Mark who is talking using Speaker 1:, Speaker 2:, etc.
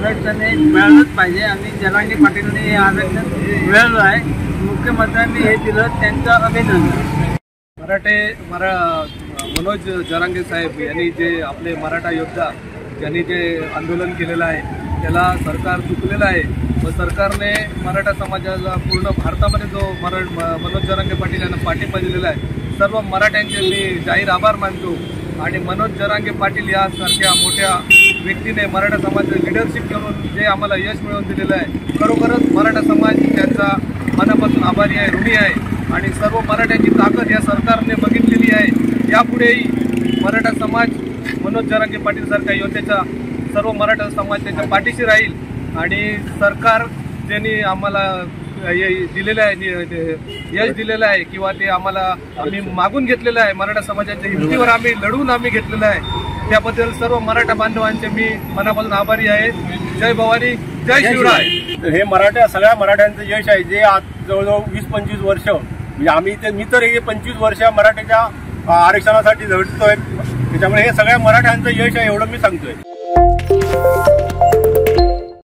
Speaker 1: आरक्षण मिळालंच पाहिजे आणि जरांगे पाटीलने हे आरक्षण मिळालं आहे। मुख्यमंत्र्यांनी हे दिलं, त्यांचं अभिनंदन।
Speaker 2: मनोज जरांगे साहेब यांनी जे आपले मराठा योद्धा ज्यांनी जे आंदोलन केलेलं आहे त्याला सरकार चुकलेलं आहे व सरकारने मराठा समाजाला पूर्ण भारतामध्ये जो मनोज जरांगे पाटील यांना पाठिंबा दिलेला आहे, सर्व मराठ्यांचे मी जाहीर आभार मानतो। आणि मनोज जरांगे पाटील यासारख्या मोठ्या व्यक्तीने मराठा समाजाचं लिडरशिप करून जे आम्हाला यश मिळवून दिलेलं आहे, खरोखरच मराठा समाज त्यांचा मनापासून आभारी आहे, ऋणी आहे। आणि सर्व मराठ्यांची ताकद या सरकारने बघितलेली आहे। यापुढेही मराठा समाज मनोज जरांगे पाटील सारख्या योद्ध्याच्या सर्व मराठा समाज त्यांच्या पाठीशी राहील। आणि सरकार ज्यांनी आम्हाला दिलेलं आहे, यश दिलेलं आहे किंवा ते आम्ही मागून घेतलेलं आहे, मराठा समाजाच्या हिमतीवर आम्ही लढवून घेतलेलं आहे, त्याबद्दल सर्व मराठा बांधवांचे मी मनापासून आभारी आहे। जय भवानी, जय शिवराय।
Speaker 3: हे सगळ्या मराठ्यांचं यश आहे, जे आज जवळजवळ 20-25 वर्ष म्हणजे मी तर हे 25 वर्ष मराठ्याच्या आरक्षणासाठी झटतोय, त्याच्यामुळे हे सगळ्या मराठ्यांचं यश आहे एवढं मी सांगतोय।